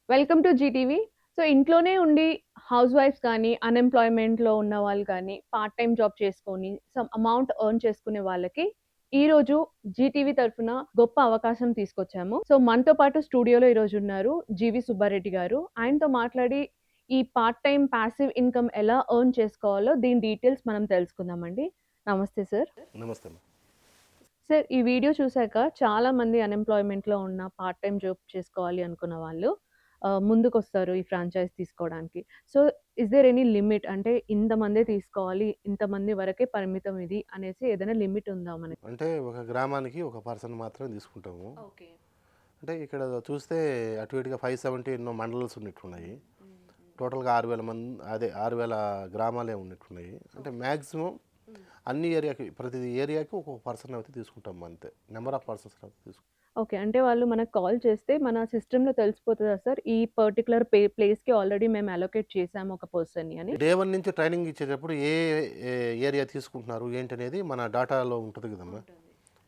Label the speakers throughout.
Speaker 1: Welcome to Zee TV. So, ఇంట్లోనే ఉండి house wives కానీ, అన్‌ఎంప్లాయ్‌మెంట్‌లో ఉన్న వాళ్ళు కానీ, పార్ట్ టైమ్ జాబ్ చేసుకొని సమ్ అమౌంట్ ఎర్న్ చేసుకునే వాళ్ళకి ఈరోజు జీటీవీ తరఫున గొప్ప అవకాశం తీసుకొచ్చాము. సో, మనతో పాటు స్టూడియోలో ఈరోజు ఉన్నారు జీవి సుబ్బారెడ్డి గారు. ఆయనతో మాట్లాడి ఈ పార్ట్ టైమ్ పాసివ్ ఇన్‌కమ్ ఎలా ఎర్న్ చేసుకోవాలో దీని డీటెయిల్స్ మనం తెలుసుకుందామండి. నమస్తే సార్.
Speaker 2: నమస్తే అమ్మ.
Speaker 1: సార్, ఈ వీడియో చూసాక చాలామంది అన్‌ఎంప్లాయ్‌మెంట్‌లో ఉన్న పార్ట్ టైమ్ జాబ్ చేసుకోవాలి అనుకున్న వాళ్ళు ముందుకొస్తారు ఈ ఫ్రాంచైజ్ తీసుకోవడానికి. So, is there any limit? అంటే ఇంతమందే తీసుకోవాలి, ఇంతమంది వరకే పరిమితం ఇది అనేసి ఏదైనా లిమిట్ ఉందా మనకి?
Speaker 2: అంటే ఒక గ్రామానికి ఒక పర్సన్ మాత్రమే తీసుకుంటాము.
Speaker 1: ఓకే.
Speaker 2: అంటే ఇక్కడ చూస్తే అటు ఇటుగా 570 ఎన్నో మండల్స్ ఉన్నట్టున్నాయి. టోటల్గా 6,000 మంది, అదే 6,000 గ్రామాలే ఉన్నట్టున్నాయి. అంటే మ్యాక్సిమం అన్ని ఏరియాకి, ప్రతి ఏరియాకి ఒక్కొక్క పర్సన్ అయితే తీసుకుంటాం అంతే. నెంబర్ ఆఫ్ పర్సన్స్ అయితే తీసుకుంటాం.
Speaker 1: ఓకే. అంటే వాళ్ళు మనకు కాల్ చేస్తే మన సిస్టమ్‌లో తెలిసిపోతదా సార్? ఈ పర్టిక్యులర్ ప్లేస్‌కి ఆల్రెడీ మేము అలొకేట్ చేసాము ఒక పర్సన్‌ని అని?
Speaker 2: డే వన్ నుంచి ట్రైనింగ్ ఇచ్చేటప్పుడు ఏ ఏరియా తీసుకుంటున్నారు ఏంటనేది మన డాటాలో ఉంటుంది కదమ్మా.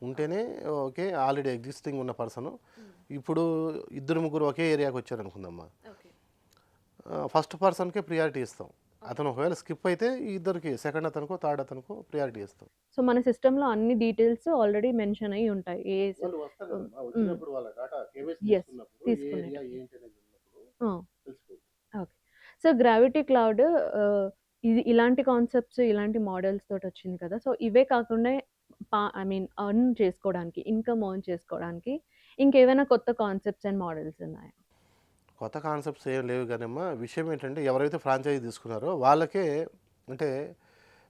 Speaker 2: ఉంటేనే ఓకే, ఆల్రెడీ ఎగ్జిస్టింగ్ ఉన్న పర్సన్ ఇప్పుడు ఇద్దరు ముగ్గురు ఒకే ఏరియాకి వచ్చారనుకుందమ్మా,
Speaker 1: ఓకే.
Speaker 2: ఫస్ట్ పర్సన్కే ప్రియారిటీ ఇస్తాం. అతను ఒకవేళ స్కిప్ అయితే ఈ ఇద్దరికి, సెకండ్ అతనుకో థర్డ్ అతనుకో ప్రియారిటీ ఇస్తాం.
Speaker 1: సో, మన సిస్టమ్‌లో అన్ని డీటెయిల్స్ ఆల్రెడీ మెన్షన్ అయ్యి ఉంటాయి.
Speaker 2: వాళ్ళు వస్తారు
Speaker 1: హ్మ్.
Speaker 2: కదమ్మా,
Speaker 1: హ్మ్.
Speaker 2: వచ్చినప్పుడు వాళ్ళ డాటా కేవైసీ
Speaker 1: యెస్.
Speaker 2: తీసుకున్నప్పుడు ఏ ఏరియా
Speaker 1: తీసుకునేటప్పుడు.
Speaker 2: ఏంటి అనేది ఉన్నప్పుడు
Speaker 1: ఆ!
Speaker 2: తెలిసిపోతుంది.
Speaker 1: ఓకే. సో, గ్రావిటీ క్లౌడ్ ఇది ఇలాంటి కాన్సెప్ట్స్, ఇలాంటి మోడల్స్ తోటొచ్చింది కదా! సో, ఇవే కాకుండా ఐ మీన్ ఎర్న్ చేసుకోవడానికి, ఇన్‌కమ్ ఎర్న్ చేసుకోవడానికి ఇంకేమైనా కొత్త కాన్సెప్ట్స్ అండ్ మోడల్స్ ఉన్నాయా?
Speaker 2: కొత్త కాన్సెప్ట్స్ ఏం లేవు కానమ్మా, విషయం ఏంటంటే ఎవరైతే ఫ్రాంచైజీ తీసుకున్నారో వాళ్ళకే, అంటే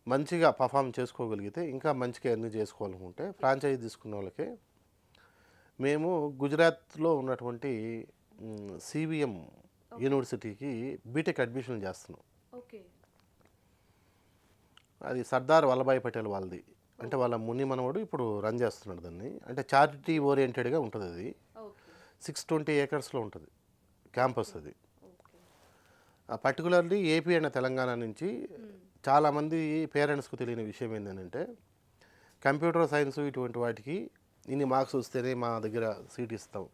Speaker 2: మంచిగా పర్ఫామ్ చేసుకోగలిగితే ఇంకా మంచిగా ఎర్న్ చేసుకోవాలనుకుంటే ఫ్రాంచైజీ తీసుకున్న వాళ్ళకే మేము గుజరాత్లో ఉన్నటువంటి సివిఎం యూనివర్సిటీకి బీటెక్ అడ్మిషన్ చేస్తున్నాం.
Speaker 1: ఓకే.
Speaker 2: అది సర్దార్ వల్లభాయ్ పటేల్ వాళ్ళది. అంటే వాళ్ళ ముని మనవడు ఇప్పుడు రన్ చేస్తున్నాడు దాన్ని. అంటే చారిటీ ఓరియంటెడ్గా ఉంటుంది అది.
Speaker 1: ఓకే.
Speaker 2: 620 ఏకర్స్లో ఉంటుంది క్యాంపస్ అది.
Speaker 1: Okay.
Speaker 2: Particularly AP and Telangana నుంచి చాలామంది పేరెంట్స్కు తెలియని విషయం ఏంటంటే, కంప్యూటర్ సైన్స్ ఇటువంటి వాటికి ఇన్ని మార్క్స్ వస్తేనే మా దగ్గర సీట్ ఇస్తాం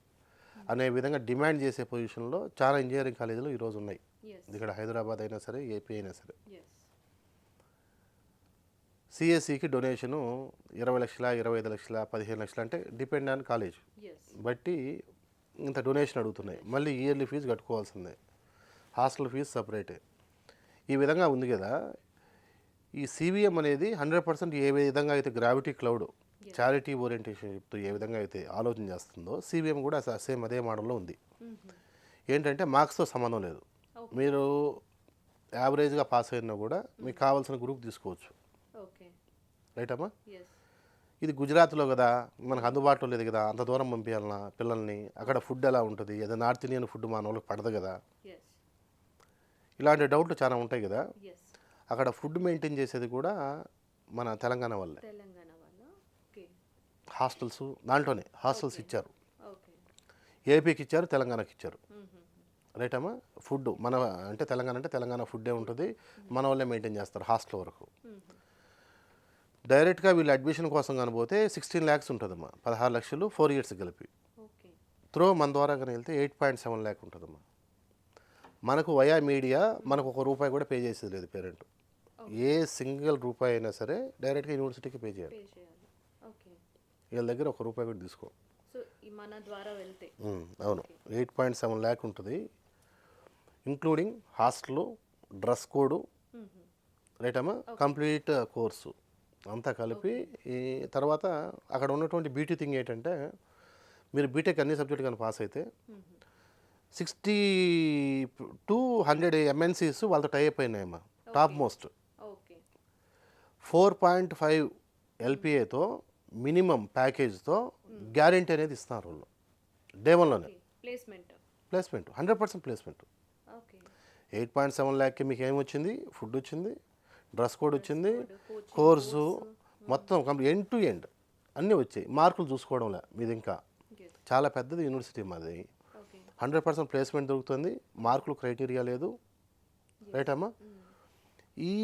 Speaker 2: అనే విధంగా డిమాండ్ చేసే పొజిషన్లో చాలా ఇంజనీరింగ్ కాలేజీలు ఈరోజు ఉన్నాయి.
Speaker 1: యెస్.
Speaker 2: ఇక్కడ హైదరాబాద్ అయినా సరే, ఏపీ అయినా సరే.
Speaker 1: యెస్.
Speaker 2: సిఎస్సికి డొనేషను 20 లక్షల, 25 లక్షల, 15 లక్షలు, అంటే డిపెండ్ ఆన్ కాలేజ్
Speaker 1: యెస్.
Speaker 2: బట్టి ఇంత డొనేషన్ అడుగుతున్నాయి. మళ్ళీ ఇయర్లీ ఫీజు కట్టుకోవాల్సిందే, హాస్టల్ ఫీజు సపరేటే. ఈ విధంగా ఉంది కదా. ఈ సివిఎం అనేది 100% ఏ విధంగా అయితే గ్రావిటీ క్లౌడ్ చారిటీ ఓరియంటేషన్ చెప్తూ ఏ విధంగా అయితే ఆలోచన చేస్తుందో, సివిఎం కూడా సేమ్ అదే మోడల్లో ఉంది. ఏంటంటే మార్క్స్తో సంబంధం లేదు. మీరు యావరేజ్గా పాస్ అయినా కూడా మీకు కావాల్సిన గ్రూప్ తీసుకోవచ్చు.
Speaker 1: ఓకే.
Speaker 2: రైట్ అమ్మా.
Speaker 1: యెస్.
Speaker 2: ఇది గుజరాత్లో కదా, మనకు అందుబాటులో లేదు కదా, అంత దూరం పంపించాలన్నా పిల్లల్ని. అక్కడ ఫుడ్ ఎలా ఉంటుంది, ఏదో నార్త్ ఇండియన్ ఫుడ్ మన వాళ్ళకి పడదు కదా,
Speaker 1: యెస్.
Speaker 2: ఇలాంటి డౌట్లు చాలా ఉంటాయి కదా.
Speaker 1: యెస్.
Speaker 2: అక్కడ ఫుడ్ మెయింటైన్ చేసేది కూడా మన తెలంగాణ వాళ్ళే.
Speaker 1: తెలంగాణ వాళ్ళ? ఓకే.
Speaker 2: హాస్టల్స్ దాంట్లోనే హాస్టల్స్
Speaker 1: ఓకే.
Speaker 2: ఇచ్చారు.
Speaker 1: ఓకే.
Speaker 2: ఏపీకి ఇచ్చారు, తెలంగాణకి ఇచ్చారు. రైట్ అమ్మా. ఫుడ్ మన, అంటే తెలంగాణ ఫుడ్డే ఉంటుంది, మన వాళ్ళే మెయింటైన్ చేస్తారు హాస్టల్ వరకు. డైరెక్ట్గా వీళ్ళు అడ్మిషన్ కోసం కనిపోతే 16 lakhs ఉంటుందమ్మా, 16 లక్షలు 4 years కలిపి.
Speaker 1: ఓకే.
Speaker 2: త్రో మన ద్వారా కానీ వెళ్తే 8.7 lakh ఉంటుందమ్మా. మనకు వయా మీడియా మనకు ఒక రూపాయి కూడా పే చేసేది లేదు పేరెంట్. ఏ సింగిల్ రూపాయి అయినా సరే డైరెక్ట్గా యూనివర్సిటీకి పే చేయాలి.
Speaker 1: పే చేయాలి. ఓకే.
Speaker 2: వీళ్ళ దగ్గర ఒక రూపాయి కూడా తీసుకో.
Speaker 1: సో, మన ద్వారా వెళ్తే
Speaker 2: అవును, 8.7 lakh ఉంటుంది, including hostel, dress code, right అమ్మా, కంప్లీట్ కోర్సు అంతా కలిపి. ఈ తర్వాత అక్కడ ఉన్నటువంటి బ్యూటీ థింగ్ ఏంటంటే, మీరు బీటెక్ అన్ని సబ్జెక్టు కానీ పాస్ అయితే 60 to 100 MNCs వాళ్ళతో టైప్ అయినాయమ్మా, టాప్ మోస్ట్.
Speaker 1: ఓకే.
Speaker 2: 4.5 LPAతో మినిమం ప్యాకేజ్తో గ్యారెంటీ అనేది ఇస్తున్నారు వాళ్ళు డే వన్లోనే.
Speaker 1: Placement.
Speaker 2: Placement 100% placement.
Speaker 1: Okay.
Speaker 2: 8.7 lakh మీకు ఏమొచ్చింది, ఫుడ్ వచ్చింది, డ్రెస్ కోడ్ వచ్చింది, కోర్సు మొత్తం కంప్లీట్ ఎండ్ టు ఎండ్ అన్నీ వచ్చాయి. మార్కులు చూసుకోవడంలే మీది. ఇంకా చాలా పెద్దది యూనివర్సిటీ మాది. 100% ప్లేస్మెంట్ దొరుకుతుంది, మార్కులు క్రైటీరియా లేదు. రైట్ అమ్మా. ఈ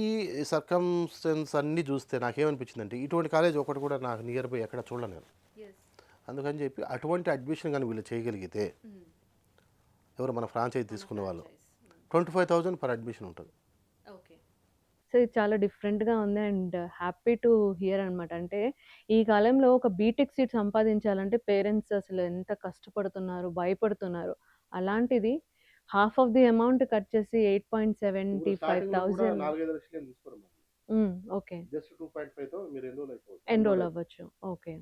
Speaker 2: సర్కమ్స్టెన్స్ అన్నీ చూస్తే నాకేమనిపించిందంటే, ఇటువంటి కాలేజ్ ఒకటి కూడా నాకు నియర్ బై ఎక్కడ చూడలేను. అందుకని చెప్పి అటువంటి అడ్మిషన్ కానీ వీళ్ళు చేయగలిగితే ఎవరు మన ఫ్రాంచైజ్
Speaker 1: మన
Speaker 2: తీసుకున్న వాళ్ళు
Speaker 1: ఫ్రాంచైజ్.
Speaker 2: 25,000 పర్ అడ్మిషన్ ఉంటుంది.
Speaker 1: ఓకే. సో ఇది చాలా డిఫరెంట్‌గా ఉంది అండ్ హ్యాపీ టు హియర్ అనమాట. అంటే ఈ కాలంలో ఒక బీటెక్ సీట్ సంపాదించాలంటే పేరెంట్స్ అసలు ఎంత కష్టపడుతున్నారు, భయపడుతున్నారు. అలాంటిది half of the amount cut చేసి 8,75,000.
Speaker 2: 4-5 లక్షలు ఏం తీసుకోరు.
Speaker 1: ఓకే.
Speaker 2: జస్ట్ 2.5తో మీరు
Speaker 1: ఎన్రోల్ అవ్వచ్చు. ఓకే.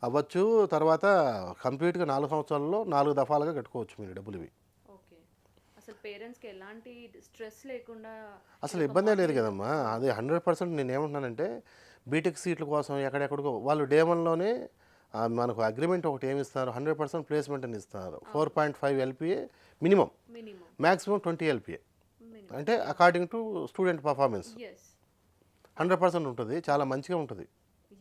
Speaker 2: అవ్వచ్చు. తర్వాత కంప్లీట్‌గా 4 సంవత్సరాల్లో 4 దఫాలుగా కట్టుకోవచ్చు మీరు డబ్బులు ఇవి.
Speaker 1: ఓకే. అసలు పేరెంట్స్‌కి ఎలాంటి స్ట్రెస్ లేకుండా
Speaker 2: అసలు
Speaker 1: ఇదొక
Speaker 2: ఇబ్బందే లేదు
Speaker 1: మాడ్యూల్.
Speaker 2: కదమ్మా. అది 100% నేనేమంటున్నానంటే బీటెక్ సీట్ల కోసం ఎక్కడెక్కడికో వాళ్ళు డే 1లోనే మనకు అగ్రిమెంట్ ఒకటి ఏమి ఇస్తారు, 100% ప్లేస్మెంట్ అని ఇస్తారు. 4.5 LPA minimum,
Speaker 1: minimum.
Speaker 2: Maximum 20 LPA.
Speaker 1: Minimum.
Speaker 2: అంటే according to student performance
Speaker 1: yes.
Speaker 2: 100% ఉంటుంది. చాలా మంచిగా ఉంటుంది.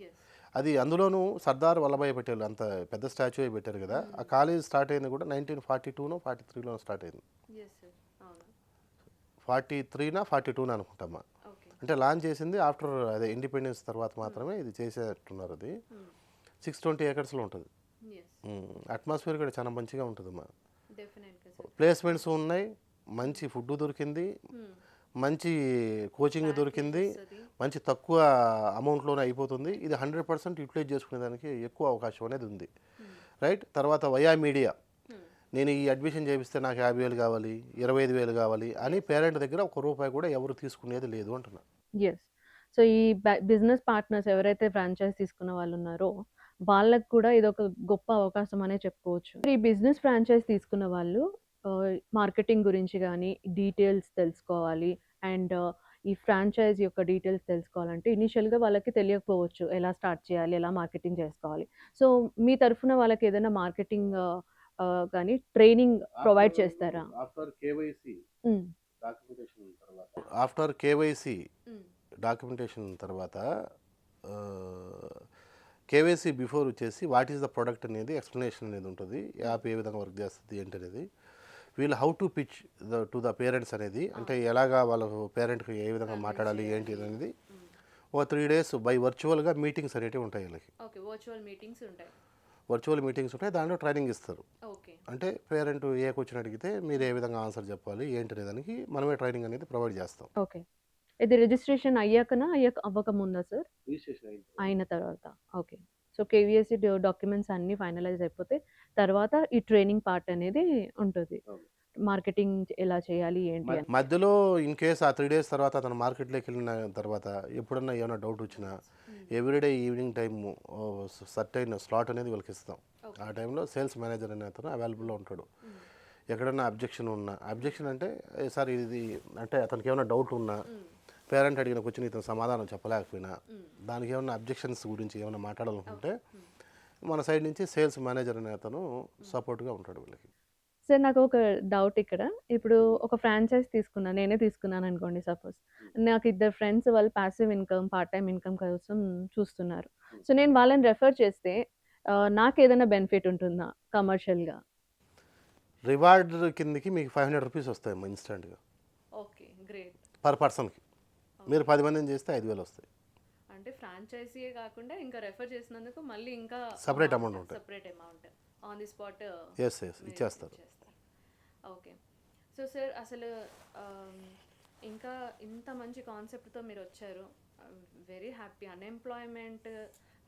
Speaker 1: యెస్.
Speaker 2: అది అందులోనూ సర్దార్ వల్లభాయ్ పటేల్ అంత పెద్ద స్టాచ్యూ పెట్టారు కదా. ఆ కాలేజ్ స్టార్ట్ అయింది కూడా 1942నో 43లో స్టార్ట్ అయింది.
Speaker 1: Yes sir. అవును.
Speaker 2: 43నా 42నా అనుకుంటామా.
Speaker 1: ఓకే.
Speaker 2: అంటే లాంచ్ చేసింది ఆఫ్టర్ అదే ఇండిపెండెన్స్ తర్వాత మాత్రమే ఇది చేసేట్టున్నారు. అది 620 ఏకర్స్లో ఉంటుంది.
Speaker 1: యెస్.
Speaker 2: అట్మాస్ఫియర్ కూడా చాలా మంచిగా ఉంటుందమ్మా.
Speaker 1: డెఫినెట్‌గా సార్.
Speaker 2: ప్లేస్మెంట్స్ ఉన్నాయి, మంచి ఫుడ్ దొరికింది, మంచి కోచింగ్ దొరికింది,
Speaker 1: వస్తది.
Speaker 2: మంచి తక్కువ అమౌంట్లోనే అయిపోతుంది. ఇది 100% యూటిలైజ్ చేసుకునేదానికి ఎక్కువ అవకాశం అనేది ఉంది. రైట్. తర్వాత వయా మీడియా నేను ఈ అడ్మిషన్ చేపిస్తే నాకు 50,000 కావాలి, 25,000 కావాలి అని పేరెంట్ దగ్గర ₹1 కూడా ఎవరు తీసుకునేది లేదు అంటున్నా.
Speaker 1: యెస్. సో ఈ బిజినెస్ పార్ట్నర్స్ ఎవరైతే ఫ్రాంచైజ్ తీసుకున్న వాళ్ళున్నారో, వాళ్ళకి కూడా ఇదొక గొప్ప అవకాశం అనే చెప్పుకోవచ్చు. ఈ బిజినెస్ ఫ్రాంచైజ్ తీసుకున్న వాళ్ళు మార్కెటింగ్ గురించి గానీ, డీటెయిల్స్ తెలుసుకోవాలి. అండ్ ఈ ఫ్రాంచైజ్ యొక్క డీటెయిల్స్ తెలుసుకోవాలంటే ఇనీషియల్‌గా వాళ్ళకి తెలియకపోవచ్చు. ఎలా స్టార్ట్ చేయాలి? ఎలా మార్కెటింగ్ చేసుకోవాలి? సో మీ తరఫున వాళ్ళకి ఏదైనా మార్కెటింగ్ గానీ ట్రైనింగ్ ప్రొవైడ్ చేస్తారా?
Speaker 2: ఆఫ్టర్ కేవైసీ
Speaker 1: హ్మ్.
Speaker 2: డాక్యుమెంటేషన్ తర్వాత ఆఫ్టర్ కేవైసీ డాక్యుమెంటేషన్ తర్వాత కేవైసీ బిఫోర్ వచ్చేసి వాట్ ఈస్ ద ప్రొడక్ట్ అనేది ఎక్స్ప్లెనేషన్ అనేది ఉంటుంది. యాప్ ఏ విధంగా వర్క్ చేస్తుంది ఏంటి అనేది, వీళ్ళు how to pitch to the parents అనేది, అంటే ఎలాగా వాళ్ళ పేరెంట్కి ఏ విధంగా మాట్లాడాలి ఏంటి అనేది ఒక 3 days బై వర్చువల్గా మీటింగ్స్ అనేవి ఉంటాయి వీళ్ళకి.
Speaker 1: ఓకే. వర్చువల్ మీటింగ్స్ ఉంటాయి.
Speaker 2: వర్చువల్ మీటింగ్స్ ఉంటాయి, దాంట్లో ట్రైనింగ్ ఇస్తారు.
Speaker 1: ఓకే.
Speaker 2: అంటే పేరెంట్ ఏ క్వశ్చన్ అడిగితే మీరు ఏ విధంగా ఆన్సర్ చెప్పాలి ఏంటి అనే దానికి మనమే ట్రైనింగ్ అనేది ప్రొవైడ్ చేస్తాం.
Speaker 1: ఓకే. ఇది రిజిస్ట్రేషన్ అయ్యాకనా? అవ్వకముందా సార్?
Speaker 2: రిజిస్ట్రేషన్
Speaker 1: అయిన తర్వాత. ఓకే. సో కేవీఎస్‌సి డాక్యుమెంట్స్ అన్నీ ఫైనలైజ్ అయిపోతే తర్వాత ఈ ట్రైనింగ్ పార్ట్ అనేది ఉంటది. మార్కెటింగ్ ఎలా చేయాలి ఏంటి అని.
Speaker 2: మధ్యలో ఇన్ కేస్ ఆ 3 days తర్వాత అతను మార్కెట్లోకి వెళ్ళిన తర్వాత ఎప్పుడన్నా ఏమైనా డౌట్ వచ్చినా everyday evening time certain slot అనేది వీళ్ళకి ఇస్తాం. ఆ టైంలో సేల్స్ మేనేజర్ అనే అతను అవైలబుల్లో ఉంటాడు. ఎక్కడన్నా అబ్జెక్షన్ అంటే సార్ ఇది అంటే అతనికి ఏమైనా డౌట్ ఉన్నా, పేరెంట్ అడిగిన క్వశ్చన్ ఇతను సమాధానం చెప్పలేకపోయినా, దానికి ఏమైనా అబ్జెక్షన్స్ గురించి ఏమైనా మాట్లాడాలనుకుంటే మన సైడ్ నుంచి సేల్స్ మేనేజర్ అనే అతను సపోర్ట్గా ఉంటాడు వీళ్ళకి.
Speaker 1: సార్ నాకు ఒక డౌట్ ఇక్కడ. ఇప్పుడు ఒక ఫ్రాంచైజ్ నేనే తీసుకున్నాను అనుకోండి సపోజ్. నాకు ఇద్దరు ఫ్రెండ్స్ వాళ్ళు passive income, part time income కోసం చూస్తున్నారు. సో నేను వాళ్ళని రెఫర్ చేస్తే నాకేదైనా బెనిఫిట్ ఉంటుందా కమర్షియల్‌గా?
Speaker 2: రివార్డ్ కిందకి మీకు ₹500 వస్తాయమ్మా ఇన్స్టెంట్గా
Speaker 1: ఓకే. గ్రేట్.
Speaker 2: పర్ పర్సన్కి. మీరు 10 మందిని చేస్తే 5,000 వస్తాయి.
Speaker 1: అంటే ఫ్రాంచైజీయే కాకుండా ఇంకా రెఫర్ చేసినందుకు మళ్ళీ ఇంకా
Speaker 2: Separate amount ఉంటాయి.
Speaker 1: Separate amount on the spot
Speaker 2: ఎస్ ఇచ్చేస్తారు.
Speaker 1: ఓకే. సో సార్ అసలు ఇంకా ఇంత మంచి కాన్సెప్ట్తో మీరు వచ్చారు. Very happy. Unemployment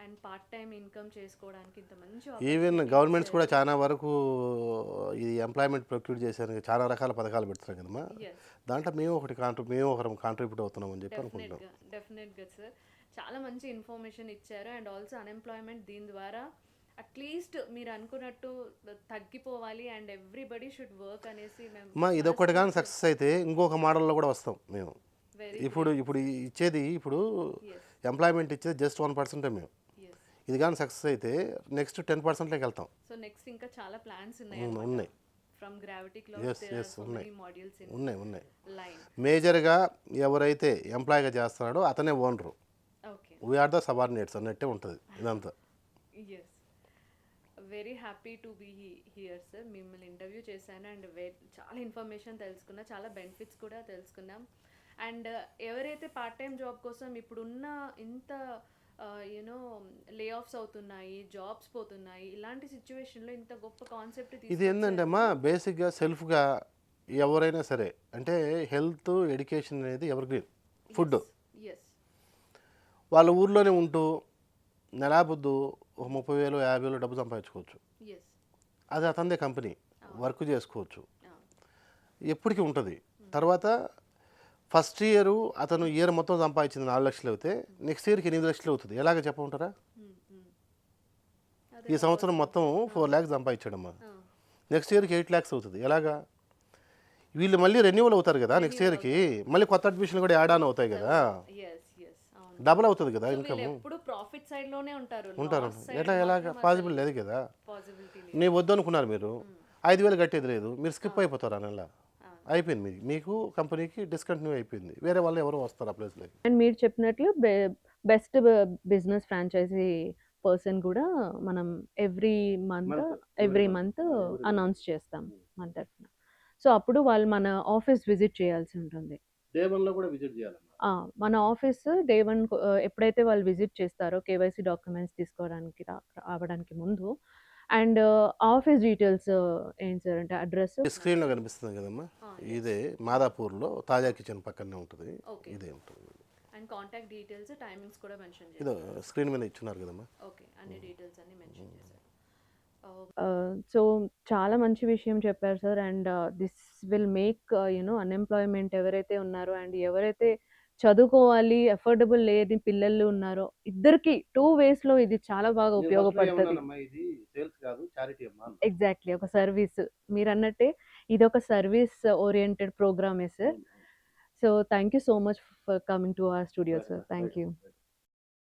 Speaker 1: and part time income చేసుకోవడానికి ఇంత మంచి
Speaker 2: ఈవెన్ గవర్నమెంట్స్ కూడా చాలా వరకు ఈ ఎంప్లాయ్మెంట్ ప్రొక్యూర్ చేసేందుకు చాలా రకాల పథకాలు పెడుతున్నాం కదమ్మా. దాంట్లో మేము ఒకరం కాంట్రిబ్యూట్ అవుతున్నాం అని చెప్పి అనుకుంటున్నాం.
Speaker 1: డెఫినెట్గా సార్ చాలా మంచి ఇన్ఫర్మేషన్ ఇచ్చారు. అండ్ ఆల్సో అన్ఎంప్లాయ్మెంట్ దీని ద్వారా అట్లీస్ట్ మీరు అనుకున్నట్టు తగ్గిపోవాలి అండ్ ఎవ్రీబడి షుడ్ వర్క్ అనేసి
Speaker 2: మా ఇదొక్కటి కానీ సక్సెస్ అయితే ఇంకొక మోడల్లో కూడా వస్తాం మేము. ఇప్పుడు ఇచ్చేది ఎంప్లాయ్మెంట్ ఇచ్చేది జస్ట్ 1% మేము. ఇది కానీ సక్సెస్ అయితే నెక్స్ట్ 10%లోకి వెళ్తాం.
Speaker 1: సో నెక్స్ట్ ఇంకా చాలా ప్లాన్స్ ఉన్నాయి. ఫ్రమ్ గ్రావిటీ క్లౌడ్స్
Speaker 2: ఉన్నాయి. మేజర్గా ఎవరైతే ఎంప్లాయ్గా చేస్తున్నాడో అతనే ఓనరు. వీఆర్ ద సబార్డినేట్స్ అన్నట్టే ఉంటుంది ఇదంతా.
Speaker 1: Very happy to be here sir. మిమ్మల్ని ఇంటర్వ్యూ చేశాను అండ్ చాలా ఇన్ఫర్మేషన్ తెలుసుకున్నా, చాలా బెనిఫిట్స్ కూడా తెలుసుకున్నాం. అండ్ ఎవరైతే పార్ట్ టైం జాబ్ కోసం ఇప్పుడున్న ఇంత యూనో లే ఆఫ్స్ అవుతున్నాయి, జాబ్స్ పోతున్నాయి. ఇలాంటి సిట్యుయేషన్‌లో ఇంత గొప్ప కాన్సెప్ట్
Speaker 2: ఇది ఏంటంటే అమ్మా
Speaker 1: తీసుకొచ్చారు.
Speaker 2: బేసిక్గా సెల్ఫ్గా ఎవరైనా సరే అంటే హెల్త్ ఎడ్యుకేషన్ అనేది ever green food
Speaker 1: yes. Yes.
Speaker 2: వాళ్ళ ఊర్లోనే ఉంటూ నెలాబొద్దు ఒక 30,000 50,000 డబ్బు సంపాదించుకోవచ్చు.
Speaker 1: యెస్.
Speaker 2: అది అతనిదే కంపెనీ
Speaker 1: అవును.
Speaker 2: వర్క్ చేసుకోవచ్చు,
Speaker 1: అవును.
Speaker 2: ఎప్పటికీ ఉంటుంది. తర్వాత ఫస్ట్ ఇయర్ అతను ఇయర్ మొత్తం సంపాదించింది 4 లక్షలు అవుతే నెక్స్ట్ ఇయర్కి 8 లక్షలు అవుతుంది. ఎలాగ చెప్పమంటారా?
Speaker 1: హ్మ్. హ్మ్.
Speaker 2: ఈ
Speaker 1: అదెలా
Speaker 2: సంవత్సరం
Speaker 1: పాసిబుల్
Speaker 2: మొత్తం
Speaker 1: సార్?
Speaker 2: 4 ల్యాక్స్ సంపాదించాడమ్మా,
Speaker 1: ఆ!
Speaker 2: నెక్స్ట్ ఇయర్కి 8 ల్యాక్స్ అవుతుంది. ఎలాగా? వీళ్ళు మళ్ళీ రెన్యువల్ అవుతారు కదా నెక్స్ట్
Speaker 1: రెన్యూవల్
Speaker 2: ఇయర్కి,
Speaker 1: అవుతారు.
Speaker 2: మళ్ళీ కొత్త అడ్మిషన్లు కూడా యాడ్ ఆన్ అవుతాయి కదా,
Speaker 1: యెస్. యెస్. అవును.
Speaker 2: డబుల్ అవుతుంది కదా
Speaker 1: సో
Speaker 2: ఇన్కమ్.
Speaker 1: వీళ్ళెప్పుడు ప్రాఫిట్ సైడ్‌లోనే ఉంటారు.
Speaker 2: ఉంటారు.
Speaker 1: లాస్ సైడ్
Speaker 2: ఎలాగ
Speaker 1: మాత్రం
Speaker 2: పాసిబుల్
Speaker 1: అసలు
Speaker 2: లేదు కదా.
Speaker 1: పాసిబిలిటీ
Speaker 2: నీ
Speaker 1: లేదు.
Speaker 2: వద్దు అనుకున్నారు మీరు,
Speaker 1: హ్మ్.
Speaker 2: 5,000 కట్టేది లేదు, మీరు స్కిప్
Speaker 1: అవును.
Speaker 2: అయిపోతారు ఆ నెల.
Speaker 1: అవును.
Speaker 2: అయిపోయింది మీకు కంపెనీకి డిస్కంటిన్యూ అయిపోయింది, వేరే వాళ్ళు ఎవరు వస్తారు ఆ ప్లేస్లోకి.
Speaker 1: అండ్ మీరు చెప్పినట్లు బెస్ట్ బిజినెస్ ఫ్రాంచైజీ పర్సన్ కూడా మనం every month every month announce చేస్తాం మన తరఫున. సో అప్పుడు వాళ్ళు మన ఆఫీస్ విజిట్ చేయాల్సి ఉంటుంది.
Speaker 2: డే వన్లో కూడా విజిట్ చేయాలమ్మా.
Speaker 1: మన ఆఫీస్ డే 1 ఎప్పుడైతే వాళ్ళు విజిట్ చేస్తారో కేవైసీ డాక్యుమెంట్స్ తీసుకోవడానికి రావడానికి ముందు అండ్ ఆఫీస్ డీటెయిల్స్ ఏంటి సార్ అంటే అడ్రస్.
Speaker 2: స్క్రీన్లో కనిపిస్తుంది కదమ్మా,
Speaker 1: ఎస్.
Speaker 2: ఇదే మాదాపూర్లో తాజా కిచెన్ పక్కనే ఉంటుంది.
Speaker 1: ఓకే.
Speaker 2: ఇదే ఉంటుంది.
Speaker 1: అండ్ కాంటాక్ట్ డీటెయిల్స్, టైమింగ్స్ కూడా మెన్షన్
Speaker 2: ఇదో
Speaker 1: చేస్తారు.
Speaker 2: స్క్రీన్ మీద ఇచ్చున్నారు కదమ్మా.
Speaker 1: ఓకే. అన్ని డీటెయిల్స్ అన్ని మెన్షన్ చేశారు. సో చాలా మంచి విషయం చెప్పారు sir. And this will make unemployment ఎవరైతే ఉన్నారో అండ్ ఎవరైతే చదువుకోవాలి, అఫోర్డబుల్ లేని పిల్లలు ఉన్నారో ఇద్దరికీ 2 వేస్‌లో ఇది చాలా బాగా ఉపయోగపడతది.
Speaker 2: ఇది సేల్స్ కాదు, చారిటీ అమ్మా.
Speaker 1: ఎగ్జాక్ట్‌లీ. ఒక సర్వీస్. మీరన్నట్టే ఇదొక సర్వీస్ ఓరియెంటెడ్ ప్రోగ్రామే sir. So thank you so much for coming to our studio sir. Thank you.